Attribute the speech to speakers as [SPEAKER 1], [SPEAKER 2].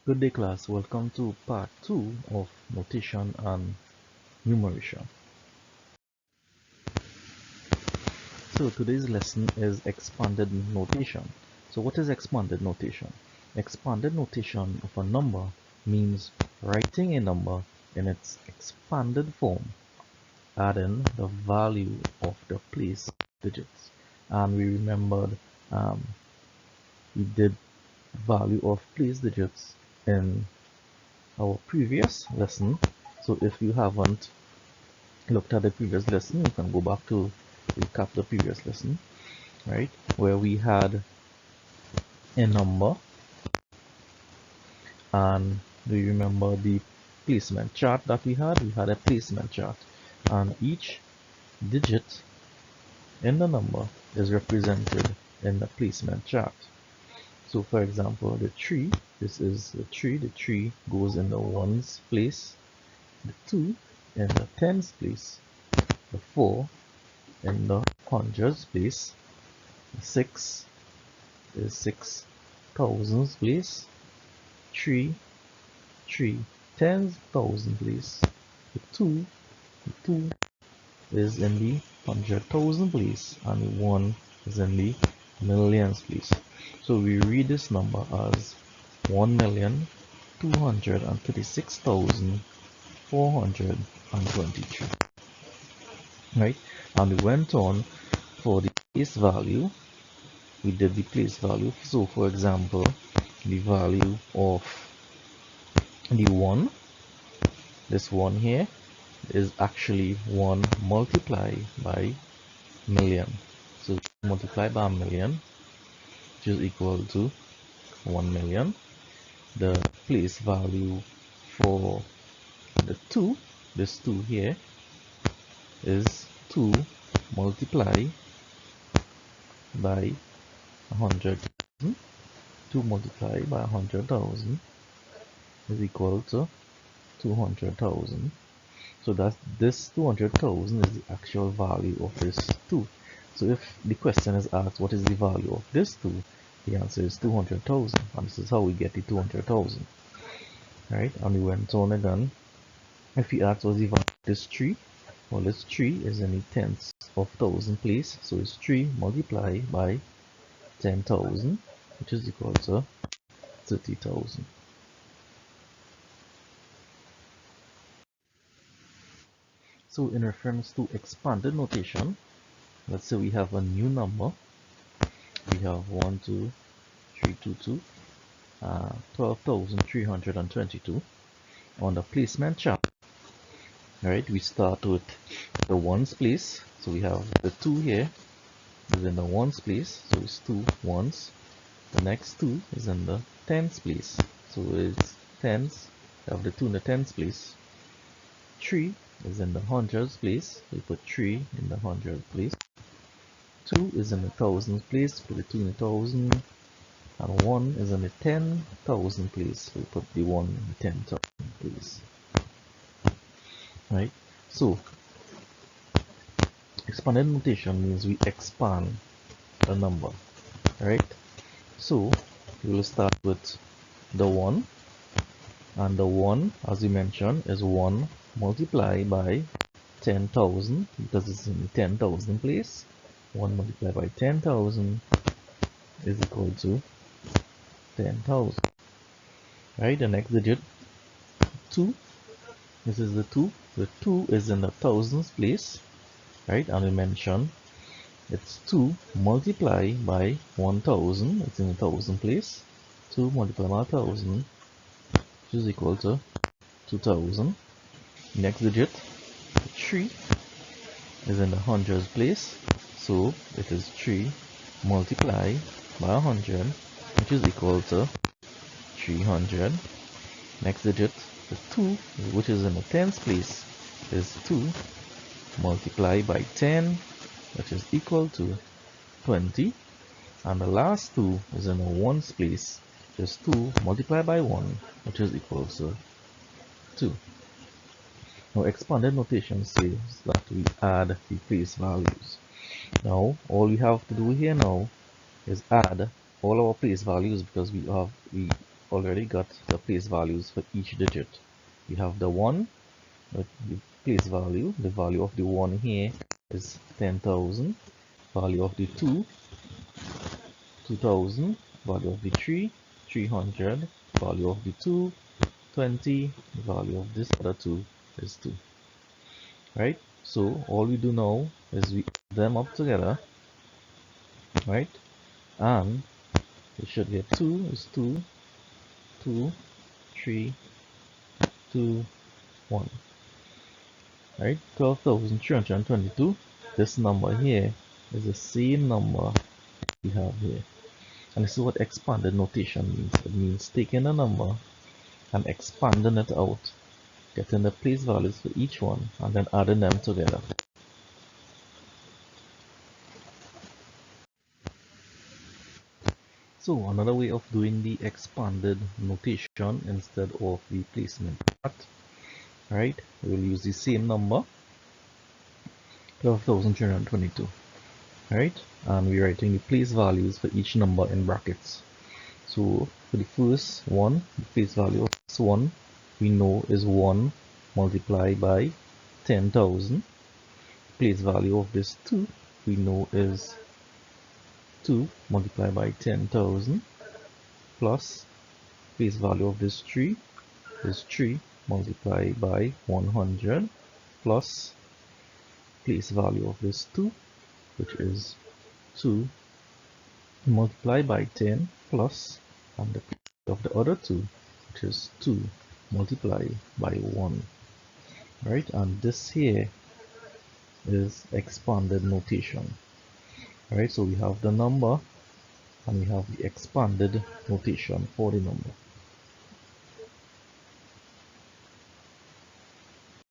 [SPEAKER 1] Good day class, welcome to part 2 of notation and numeration. So today's lesson is expanded notation. So what is expanded notation? Expanded notation of a number means writing a number in its expanded form, adding the value of the place digits. And we remembered we did value of place digits in our previous lesson. So if you haven't looked at the previous lesson, you can go back to recap the previous lesson, right, where we had a number, and do you remember the placement chart that we had? We had a placement chart, and each digit in the number is represented in the placement chart. So for example, the 3, this is the 3 goes in the ones place, the 2 in the tens place, the 4 in the hundreds place, the 6 is 6,000s place, 3 10,000 place, the 2 is in the 100,000 place, and the 1 is in the millions place. So we read this number as 1,236,423, right? And we went on for the place value. We did the place value. So for example, the value of the 1, this 1 here, is actually 1 multiplied by million. So multiply by a million, which is equal to 1 million. The place value for the 2, this 2 here, is 2 multiplied by 100,000. 2 multiplied by 100,000 is equal to 200,000. So that's this 200,000 is the actual value of this 2. So if the question is asked what is the value of this 2, the answer is 200,000, and this is how we get the 200,000. Right? And we went on again. If we ask what's the value of this 3, well, this 3 is in the tenths of thousand place, so it's 3 multiplied by 10,000, which is equal to 30,000. So in reference to expanded notation, let's say we have a new number. We have 12322, 12,322 on the placement chart. Right, we start with the ones place, so we have the 2 here is in the ones place, so it's 2 ones. The next 2 is in the tens place, so it's tens, we have the 2 in the tens place. 3 is in the hundreds place, we put 3 in the hundred place. 2 is in the thousands place, put the 2 in the thousand. And 1 is in the 10,000 place, we put the 1 in the 10,000 place. Right, so expanded notation means we expand a number, right? So we will start with the 1, and the 1, as we mentioned, is 1 multiplied by 10,000 because it's in the 10,000 place. 1 multiplied by 10,000 is equal to 10,000. Right, the next digit 2, this is the 2. The 2 is in the thousands place, right? And we mentioned it's 2 multiplied by 1,000, it's in the thousand place. 2 multiplied by 1,000, which is equal to 2,000. Next digit 3 is in the hundreds place, so it is 3 multiplied by 100, which is equal to 300. Next digit, the 2, which is in the tens place, is 2 multiplied by 10, which is equal to 20. And the last 2 is in the ones place, which is 2 multiplied by 1, which is equal to 2. Now expanded notation says that we add the place values. Now all we have to do here now is add all our place values, because we already got the place values for each digit. We have the 1, the place value. The value of the 1 here is 10,000. Value of the 2, 2,000. Value of the 3, 300. Value of the 2, 20. The value of this other 2 is 2. Right? So all we do now is we add them up together. Right? And we should get 2 is 2, 2, 3, 2, 1. Right? 12,322. This number here is the same number we have here. And this is what expanded notation means. It means taking a number and expanding it out, getting the place values for each one, and then adding them together. So another way of doing the expanded notation instead of the placement part, right? We'll use the same number, 12,322, right? And we're writing the place values for each number in brackets. So for the first one, the place value of this one we know is 1 multiplied by 10,000. Place value of this 2 we know is 2 multiplied by 10,000 plus place value of this 3 is 3 multiplied by 100 plus place value of this 2, which is 2 multiplied by 10 plus, and the place of the other 2, which is 2 multiplied by 1. Right? And this here is expanded notation. Right? So we have the number and we have the expanded notation for the number.